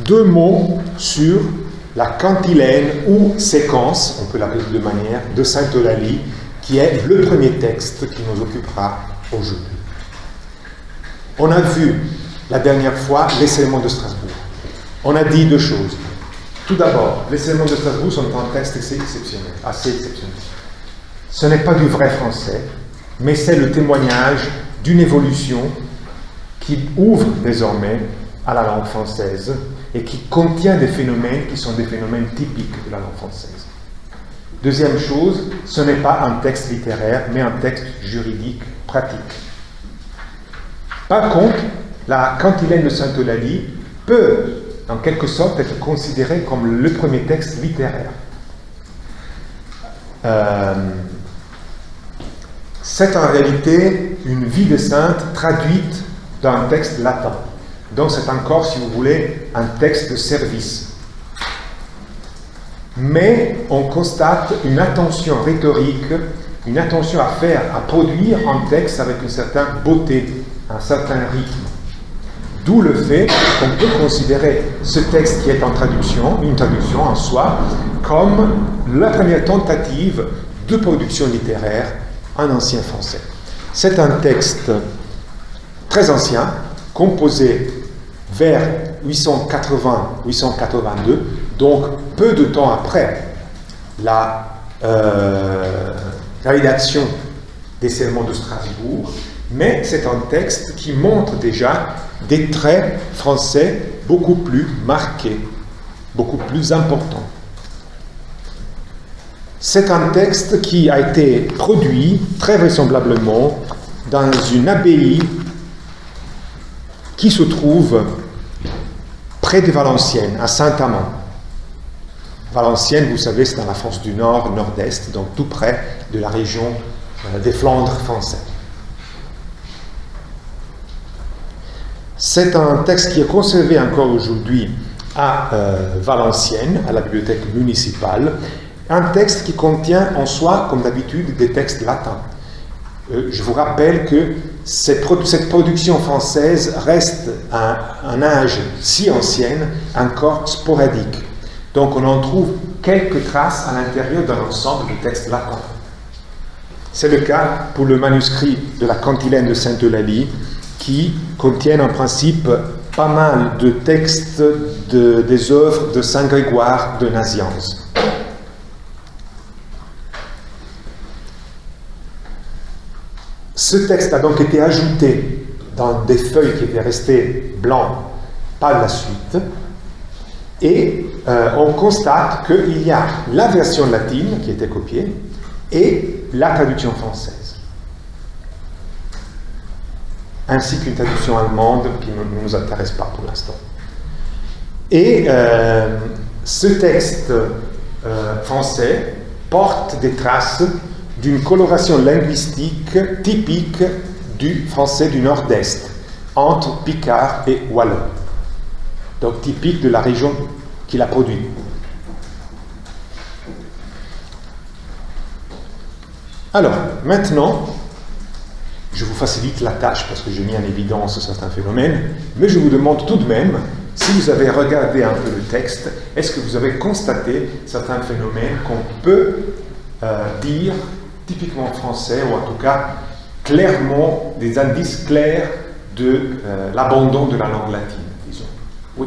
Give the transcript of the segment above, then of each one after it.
deux mots sur la cantilène ou séquence, on peut l'appeler de deux manières, de Sainte-Eulalie, qui est le premier texte qui nous occupera aujourd'hui. On a vu la dernière fois les sermons de Strasbourg. On a dit deux choses. Tout d'abord, les sermons de Strasbourg sont un texte assez exceptionnel. Ce n'est pas du vrai français, mais c'est le témoignage d'une évolution qui ouvre désormais à la langue française et qui contient des phénomènes qui sont des phénomènes typiques de la langue française. Deuxième chose, ce n'est pas un texte littéraire, mais un texte juridique, pratique. Par contre, la cantilène de Sainte-Eulalie peut, en quelque sorte, être considérée comme le premier texte littéraire. C'est en réalité une vie de sainte traduite dans un texte latin. Donc c'est encore, si vous voulez, un texte de service. Mais on constate une attention rhétorique, une attention à faire, à produire un texte avec une certaine beauté, un certain rythme. D'où le fait qu'on peut considérer ce texte qui est en traduction, une traduction en soi, comme la première tentative de production littéraire en ancien français. C'est un texte très ancien, composé vers 880-882, donc peu de temps après la rédaction des sermons de Strasbourg, mais c'est un texte qui montre déjà des traits français beaucoup plus marqués, beaucoup plus importants. C'est un texte qui a été produit très vraisemblablement dans une abbaye qui se trouve près de Valenciennes, à Saint-Amand. Valenciennes, vous savez, c'est dans la France du Nord, Nord-Est, donc tout près de la région des Flandres français. C'est un texte qui est conservé encore aujourd'hui à Valenciennes, à la bibliothèque municipale, un texte qui contient en soi, comme d'habitude, des textes latins. Je vous rappelle que cette production française reste à un âge si ancienne, encore sporadique. Donc on en trouve quelques traces à l'intérieur d'un ensemble de textes latins. C'est le cas pour le manuscrit de la cantilène de Sainte-Eulalie, qui contiennent en principe pas mal de textes des œuvres de Saint Grégoire de Nazianze. Ce texte a donc été ajouté dans des feuilles qui étaient restées blancs par la suite, et on constate qu'il y a la version latine qui était copiée et la traduction française, ainsi qu'une traduction allemande qui ne nous intéresse pas pour l'instant. Et ce texte français porte des traces d'une coloration linguistique typique du français du Nord-Est, entre Picard et Wallon, donc typique de la région qui l'a produit. Alors, maintenant, je vous facilite la tâche parce que j'ai mis en évidence certains phénomènes, mais je vous demande tout de même, si vous avez regardé un peu le texte, est-ce que vous avez constaté certains phénomènes qu'on peut dire typiquement français, ou en tout cas clairement des indices clairs de l'abandon de la langue latine, disons. Oui.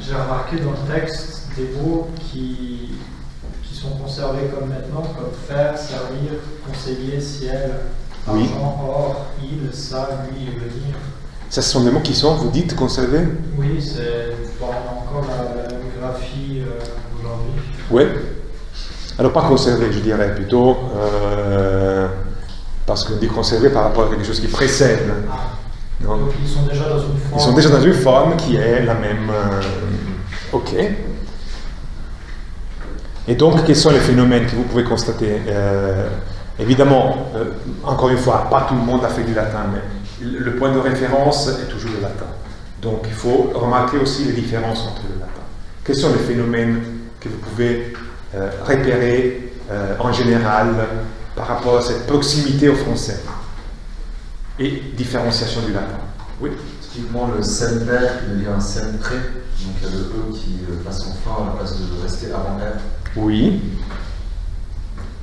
J'ai remarqué dans le texte des mots qui sont conservés comme maintenant, comme faire, servir, conseiller, ciel, argent, oui. or, il, ça, lui, venir. Ça, ce sont des mots qui sont, vous dites, conservés? Oui, c'est encore la graphie aujourd'hui. Oui. Alors, pas conservé, je dirais, plutôt, parce qu'on dit conservé par rapport à quelque chose qui précède. Ah. Non. Donc, ils sont déjà dans une forme. Ils sont déjà dans une forme qui est la même. Ok. Et donc, quels sont les phénomènes que vous pouvez constater? Évidemment, encore une fois, pas tout le monde a fait du latin, mais le point de référence est toujours le latin. Donc, il faut remarquer aussi les différences entre le latin. Quels sont les phénomènes que vous pouvez repérer en général par rapport à cette proximité au français et différenciation du latin? Oui. Typiquement, le semper qui devient un sempre, donc il y a le E qui passe en fin à la place de rester avant R. Oui.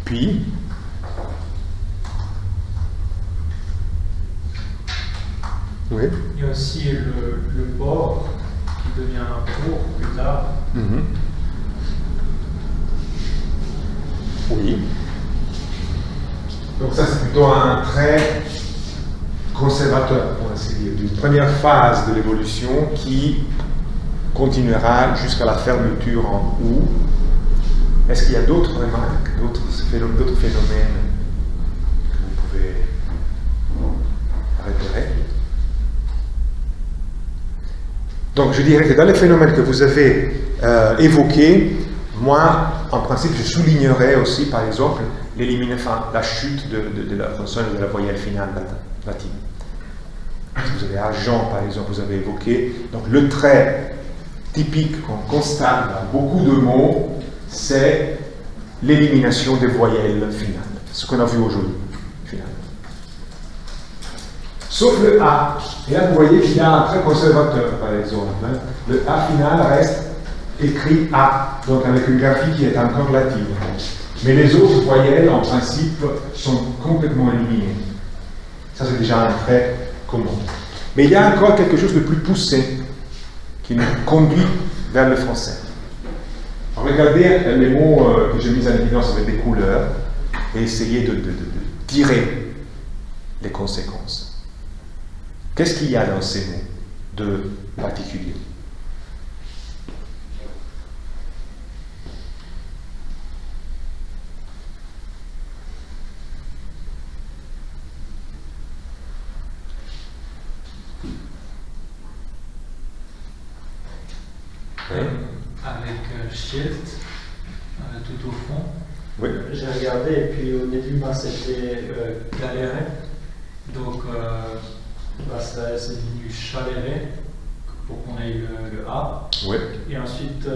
Puis. Oui. Il y a aussi le bord qui devient un pour plus tard. Mhm. Oui. Donc ça c'est plutôt un trait conservateur, pour ainsi dire, d'une première phase de l'évolution qui continuera jusqu'à la fermeture en OU. Est-ce qu'il y a d'autres remarques, d'autres phénomènes que vous pouvez repérer? Donc je dirais que dans les phénomènes que vous avez évoqués, moi, en principe, je soulignerais aussi, par exemple, la chute de la consonne et de la voyelle finale latine. Si vous avez agent, par exemple, vous avez évoqué. Donc le trait typique qu'on constate dans beaucoup de mots, c'est l'élimination des voyelles finales. Ce qu'on a vu aujourd'hui, finalement. Sauf le A. Et là, vous voyez qu'il y a un trait conservateur, par exemple. Le A final reste écrit A, donc avec une graphie qui est encore latine. Mais les autres voyelles, en principe, sont complètement éliminées. Ça, c'est déjà un trait commun. Mais il y a encore quelque chose de plus poussé qui nous conduit vers le français. Alors, regardez les mots que j'ai mis en évidence avec des couleurs et essayez de tirer les conséquences. Qu'est-ce qu'il y a dans ces mots de particulier? Avec Shield, tout au fond. Oui. J'ai regardé et puis au début c'était galéré. Donc c'est devenu chaléré pour qu'on ait le A. Oui. Et ensuite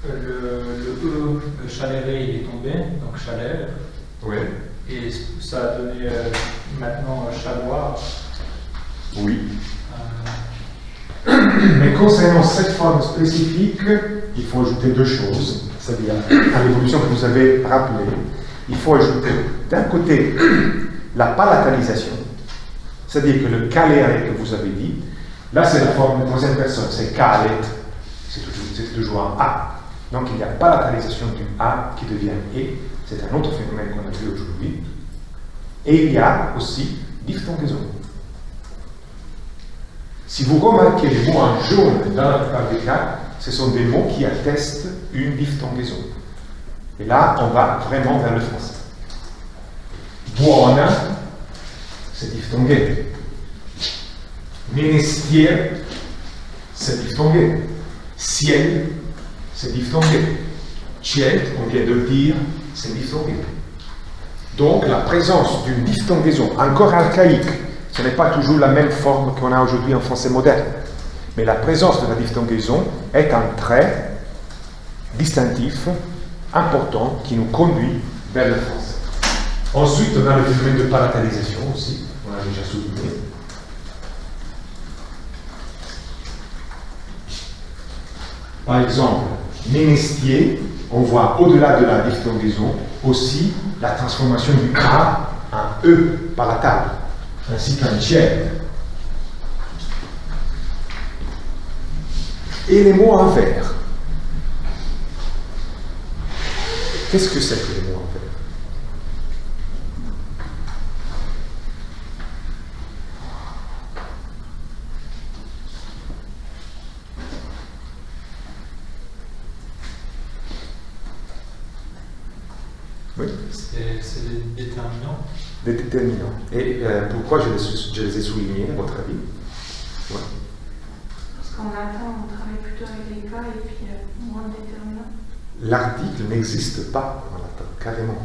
le E, le chaléré, il est tombé, donc chalère. Oui. Et ça a donné maintenant chaloir. Oui. Mais concernant cette forme spécifique, il faut ajouter deux choses, c'est-à-dire à l'évolution que vous avez rappelée, il faut ajouter d'un côté la palatalisation, c'est-à-dire que le calere que vous avez dit, là c'est la forme de troisième personne, c'est calet, c'est toujours un A. Donc il y a palatalisation du A qui devient E, c'est un autre phénomène qu'on a vu aujourd'hui. Et il y a aussi diphtongaison. Si vous remarquez les mots en jaune dans la plupart des cas, ce sont des mots qui attestent une diphtongaison. Et là, on va vraiment vers le français. Buona, c'est diphtongué. Menestier, c'est diphtongué. Ciel, c'est diphtongué. Ciel, on vient de le dire, c'est diphtongué. Donc, la présence d'une diphtongaison encore archaïque, ce n'est pas toujours la même forme qu'on a aujourd'hui en français moderne. Mais la présence de la diphtongaison est un trait distinctif, important, qui nous conduit vers le français. Ensuite, on a le phénomène de palatalisation aussi, on l'a déjà souligné. Par exemple, ménestier, on voit au-delà de la diphtongaison aussi la transformation du A en E palatable, ainsi qu'un tiers. Et les mots en vers. Qu'est-ce que c'est que les mots en vers? Oui. C'est des déterminants. Des déterminants. Et pourquoi je les ai soulignés, à votre avis? Ouais. Parce qu'en latin, on travaille plutôt avec les cas et puis moins de déterminants. L'article n'existe pas en latin, carrément.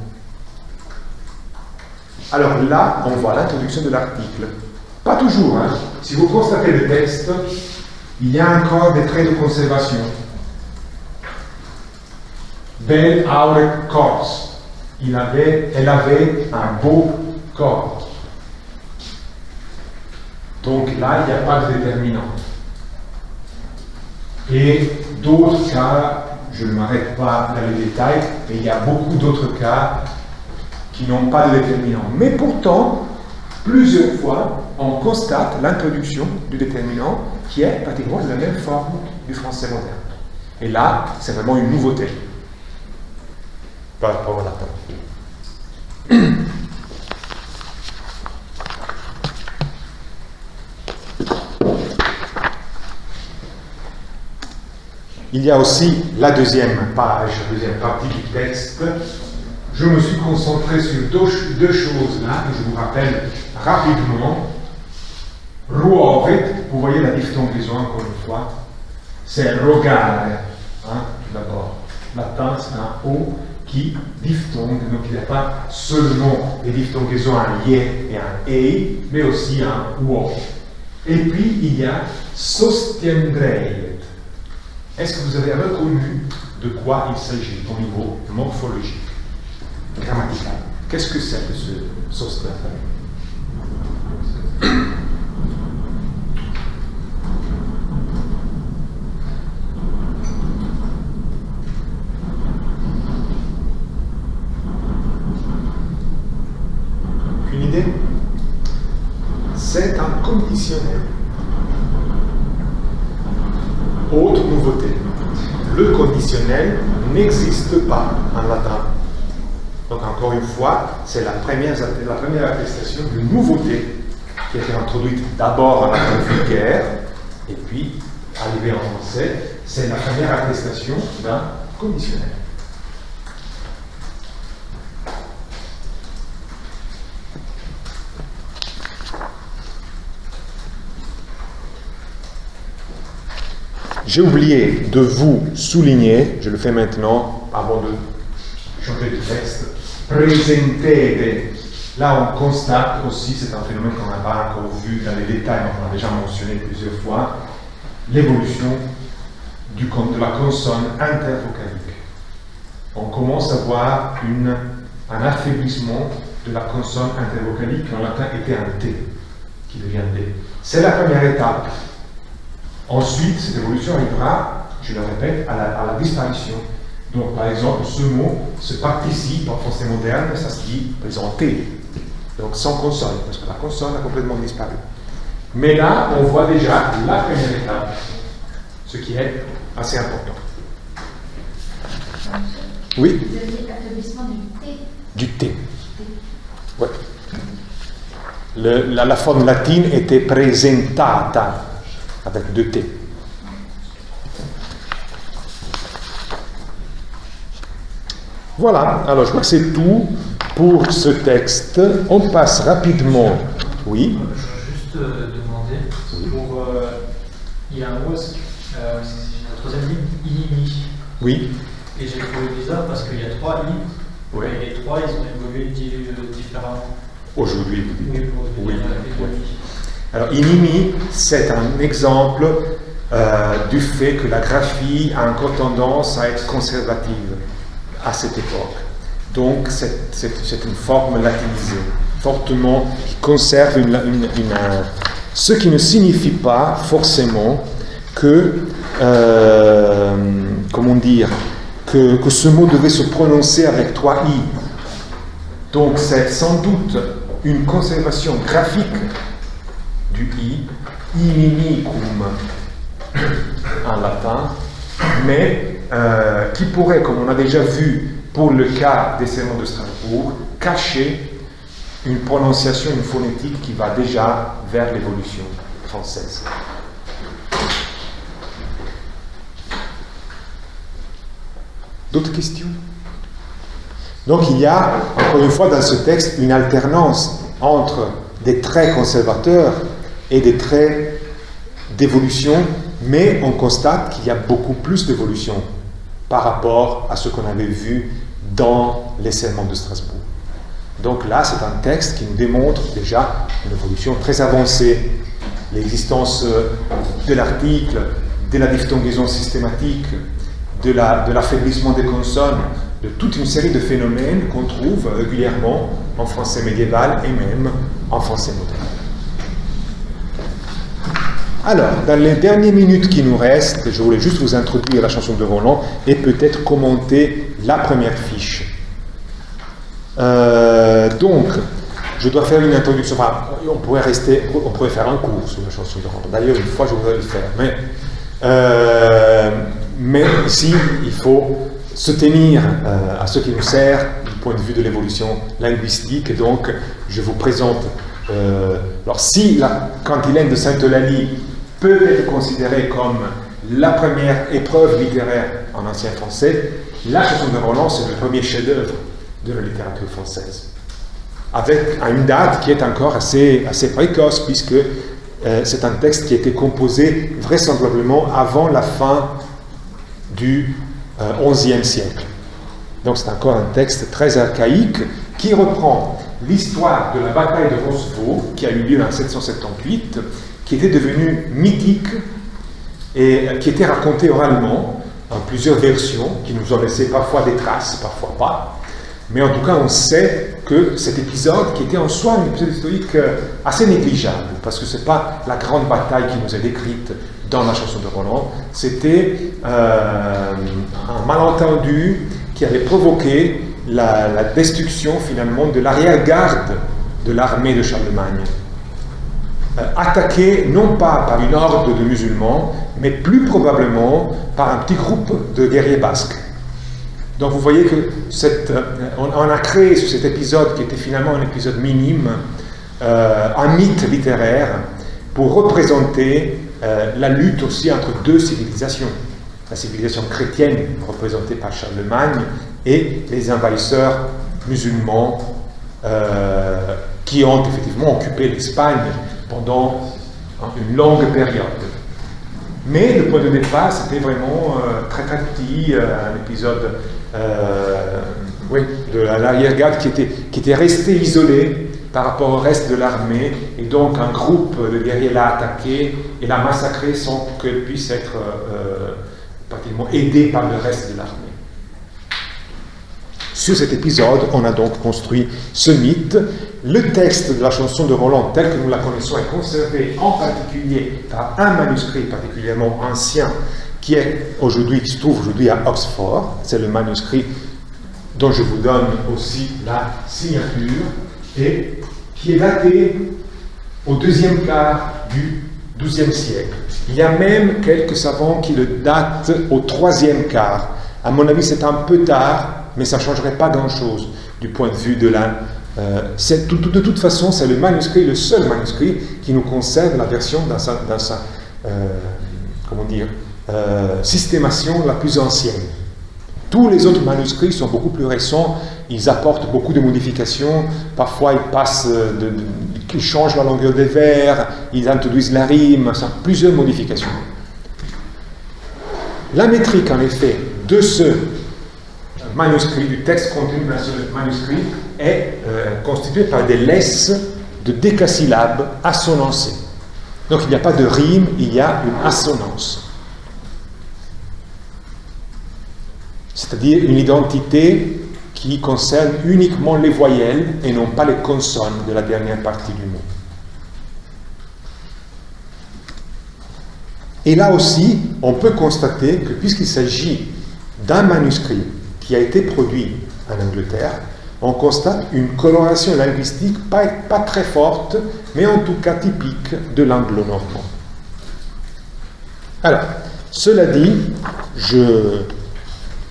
Alors là, on voit l'introduction de l'article. Pas toujours, hein. Si vous constatez le texte, il y a encore des traits de conservation. Bel aure corps. Elle avait un beau corps. Donc là, il n'y a pas de déterminant. Et d'autres cas, je ne m'arrête pas dans les détails, mais il y a beaucoup d'autres cas qui n'ont pas de déterminant. Mais pourtant, plusieurs fois, on constate l'introduction du déterminant qui est pratiquement de la même forme du français moderne. Et là, c'est vraiment une nouveauté par rapport au latin. Il y a aussi la deuxième page, la deuxième partie du texte. Je me suis concentré sur deux choses là, que je vous rappelle rapidement. Ruovet, vous voyez la diphtongaison encore une fois, c'est rogare, tout d'abord. Latin, c'est un O qui diphtongue, donc il n'y a pas seulement des diphtongaisons un yé et un ei, mais aussi un uo. Et puis il y a sostiendreit. Est-ce que vous avez reconnu de quoi il s'agit au niveau morphologique, grammatical? Qu'est-ce que c'est que ce sostiendreit? Une idée? C'est un conditionnel. Autre nouveauté, le conditionnel n'existe pas en latin. Donc encore une fois, c'est la première attestation d'une nouveauté qui a été introduite d'abord en latin vulgaire, et puis, arrivée en français, c'est la première attestation d'un conditionnel. J'ai oublié de vous souligner, je le fais maintenant avant de changer de texte, présentate. Là, on constate aussi, c'est un phénomène qu'on n'a pas encore vu dans les détails, mais on a déjà mentionné plusieurs fois, l'évolution de la consonne intervocalique. On commence à voir un affaiblissement de la consonne intervocalique qui en latin était un T, qui devient D. C'est la première étape. Ensuite, cette évolution arrivera, je le répète, à la disparition. Donc, par exemple, ce mot, ce participe en français moderne, ça se dit présenté. Donc, sans consonne, parce que la consonne a complètement disparu. Mais là, on voit déjà la première étape, ce qui est assez important. Oui? Vous avez dit affaiblissement du T. Du T. Ouais. La forme latine était presentata, avec deux T. Voilà, alors je crois que c'est tout pour ce texte. On passe rapidement. Oui. Je veux juste demander, pour, il y a un mot, c'est la troisième ligne, inimi. Oui. Et j'ai trouvé bizarre parce qu'il y a 3 i, Oui. et les 3 ils ont évolué différemment. Aujourd'hui, vous dites. Oui. Alors, inimi, c'est un exemple du fait que la graphie a encore tendance à être conservative à cette époque. Donc, c'est une forme latinisée, fortement, qui conserve ce qui ne signifie pas forcément que, comment dire, que ce mot devait se prononcer avec 3 i. Donc, c'est sans doute une conservation graphique du i, inimicum en latin, mais qui pourrait, comme on a déjà vu pour le cas des sermons de Strasbourg, cacher une prononciation, une phonétique qui va déjà vers l'évolution française. D'autres questions? Donc il y a, encore une fois, dans ce texte, une alternance entre des traits conservateurs et des traits d'évolution, mais on constate qu'il y a beaucoup plus d'évolution par rapport à ce qu'on avait vu dans les sermons de Strasbourg. Donc là, c'est un texte qui nous démontre déjà une évolution très avancée, l'existence de l'article, de la diphtongaison systématique, de l'affaiblissement des consonnes, de toute une série de phénomènes qu'on trouve régulièrement en français médiéval et même en français moderne. Alors, dans les dernières minutes qui nous restent, je voulais juste vous introduire la chanson de Roland et peut-être commenter la première fiche. Donc, je dois faire une introduction. Enfin, on pourrait faire un cours sur la chanson de Roland. D'ailleurs, une fois, je voudrais le faire. Mais ici, il faut se tenir à ce qui nous sert du point de vue de l'évolution linguistique. Donc, je vous présente. Alors, si la cantilène de Sainte-Eulalie peut être considérée comme la première épreuve littéraire en ancien français, la chanson de Roland, c'est le premier chef-d'œuvre de la littérature française, avec une date qui est encore assez précoce, puisque c'est un texte qui a été composé vraisemblablement avant la fin du XIe siècle. Donc c'est encore un texte très archaïque qui reprend l'histoire de la bataille de Roncevaux, qui a eu lieu en 778, qui était devenue mythique et qui était racontée oralement en plusieurs versions, qui nous ont laissé parfois des traces, parfois pas. Mais en tout cas, on sait que cet épisode, qui était en soi un épisode historique assez négligeable, parce que ce n'est pas la grande bataille qui nous est décrite dans la chanson de Roland, c'était un malentendu qui avait provoqué la destruction finalement de l'arrière-garde de l'armée de Charlemagne. Attaquée non pas par une horde de musulmans, mais plus probablement par un petit groupe de guerriers basques. Donc vous voyez que on a créé sur cet épisode, qui était finalement un épisode minime, un mythe littéraire pour représenter la lutte aussi entre deux civilisations. La civilisation chrétienne, représentée par Charlemagne, et les envahisseurs musulmans qui ont effectivement occupé l'Espagne pendant une longue période. Mais le point de départ, c'était vraiment très très petit, un épisode de l'arrière-garde qui était resté isolé par rapport au reste de l'armée, et donc un groupe de guerriers l'a attaqué et l'a massacré sans qu'elle puisse être pratiquement aidée par le reste de l'armée. Sur cet épisode, on a donc construit ce mythe. Le texte de la chanson de Roland, tel que nous la connaissons, est conservé en particulier par un manuscrit particulièrement ancien qui se trouve aujourd'hui à Oxford. C'est le manuscrit dont je vous donne aussi la signature et qui est daté au deuxième quart du XIIe siècle. Il y a même quelques savants qui le datent au troisième quart. À mon avis, c'est un peu tard, mais ça ne changerait pas grand-chose du point de vue de la... de toute façon, c'est le seul manuscrit qui nous conserve la version dans sa systémation la plus ancienne. Tous les autres manuscrits sont beaucoup plus récents, ils apportent beaucoup de modifications, parfois ils changent la longueur des vers, ils introduisent la rime, plusieurs modifications. La métrique, en effet, de ce manuscrit, du texte contenu dans ce manuscrit, est constitué par des laisses de décasyllabes assonancées. Donc il n'y a pas de rime, il y a une assonance. C'est-à-dire une identité qui concerne uniquement les voyelles et non pas les consonnes de la dernière partie du mot. Et là aussi, on peut constater que puisqu'il s'agit d'un manuscrit qui a été produit en Angleterre, on constate une coloration linguistique pas très forte, mais en tout cas typique de l'anglo-normand. Alors, cela dit,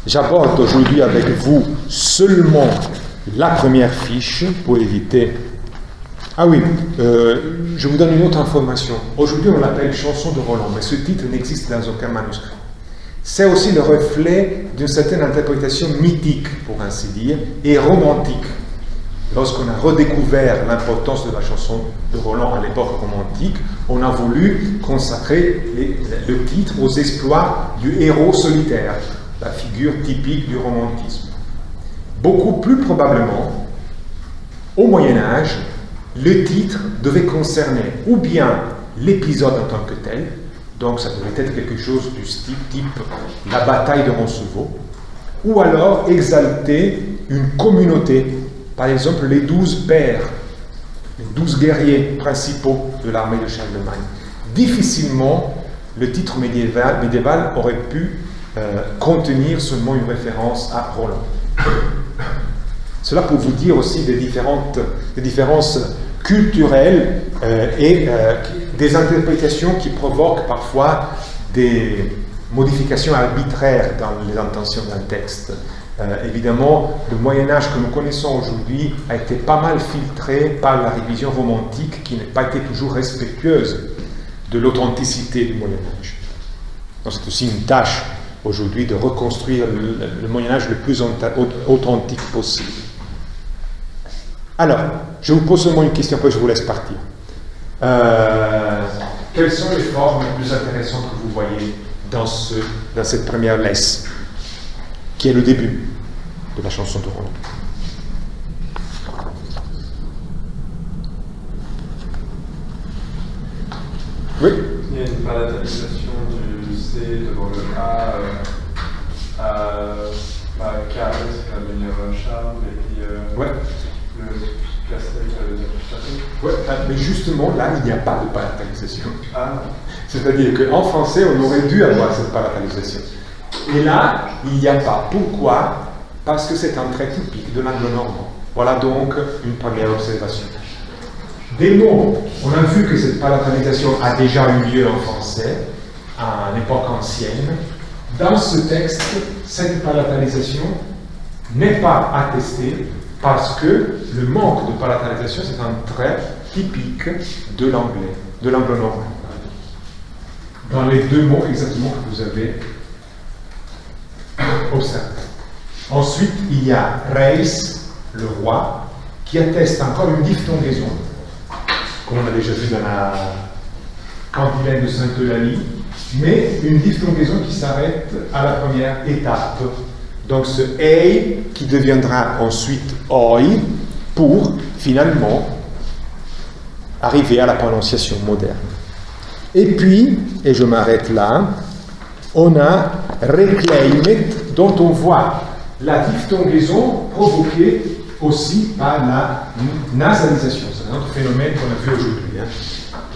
j'aborde aujourd'hui avec vous seulement la première fiche pour éviter... Ah oui, je vous donne une autre information. Aujourd'hui, on l'appelle chanson de Roland, mais ce titre n'existe dans aucun manuscrit. C'est aussi le reflet d'une certaine interprétation mythique, pour ainsi dire, et romantique. Lorsqu'on a redécouvert l'importance de la chanson de Roland à l'époque romantique, on a voulu consacrer le titre aux exploits du héros solitaire, la figure typique du romantisme. Beaucoup plus probablement, au Moyen-Âge, le titre devait concerner ou bien l'épisode en tant que tel, donc ça devait être quelque chose du type la bataille de Roncevaux, ou alors exalter une communauté, par exemple les 12 pairs, les 12 guerriers principaux de l'armée de Charlemagne. difficilement le titre médiéval aurait pu contenir seulement une référence à Roland. Cela pour vous dire aussi des différences culturelles et des interprétations qui provoquent parfois des modifications arbitraires dans les intentions d'un texte. Évidemment, le Moyen-Âge que nous connaissons aujourd'hui a été pas mal filtré par la révision romantique qui n'a pas été toujours respectueuse de l'authenticité du Moyen-Âge. Donc c'est aussi une tâche aujourd'hui de reconstruire le Moyen-Âge le plus authentique possible. Alors, je vous pose seulement une question, après je vous laisse partir. Quelles sont les formes les plus intéressantes que vous voyez dans cette première laisse, qui est le début de la chanson de Roland? Oui. Il y a une palatalisation du C devant le A à carré, c'est la meilleure charme, et puis ouais. Le castel, ça veut dire château. Ouais, mais justement, là, il n'y a pas de palatalisation. Ah. C'est-à-dire qu'en français, on aurait dû avoir cette palatalisation. Et là, il n'y a pas. Pourquoi? Parce que c'est un trait typique de l'anglo-normand. Voilà donc une première observation. Des mots, on a vu que cette palatalisation a déjà eu lieu en français, à l'époque ancienne. Dans ce texte, cette palatalisation n'est pas attestée parce que le manque de palatalisation, c'est un trait typique de l'anglais, de l'anglo-normand. Dans les deux mots exactement que vous avez observé. Ensuite, il y a Reis, le roi, qui atteste encore une diphtongaison, comme on a déjà vu dans la cantilène de Sainte-Eulalie, mais une diphtongaison qui s'arrête à la première étape. Donc ce ei qui deviendra ensuite oi pour finalement arriver à la prononciation moderne. Et puis, et je m'arrête là, on a reclaimet, dont on voit la diphtongaison provoquée aussi par la nasalisation. C'est un autre phénomène qu'on a vu aujourd'hui.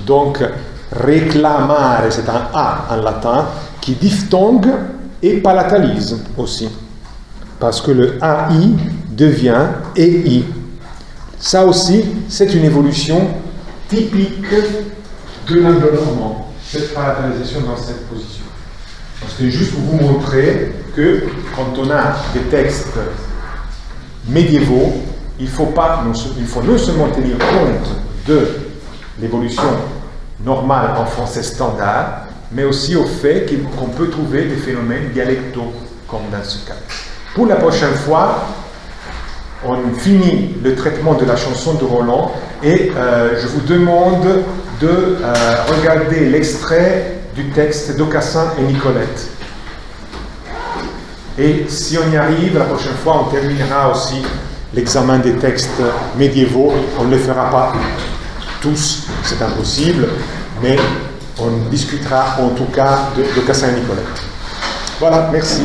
Donc, reclamare, c'est un A en latin, qui diphtongue et palatalise aussi. Parce que le AI devient EI. Ça aussi, c'est une évolution typique de l'anglo-normand, cette palatalisation dans cette position. Parce que juste pour vous montrer que quand on a des textes médiévaux, il faut non seulement tenir compte de l'évolution normale en français standard, mais aussi au fait qu'on peut trouver des phénomènes dialectaux, comme dans ce cas. Pour la prochaine fois, on finit le traitement de la chanson de Roland et je vous demande de regarder l'extrait du texte d'Aucassin et Nicolette. Et si on y arrive, la prochaine fois, on terminera aussi l'examen des textes médiévaux. On ne les fera pas tous, c'est impossible, mais on discutera en tout cas d'Aucassin et Nicolette. Voilà, merci.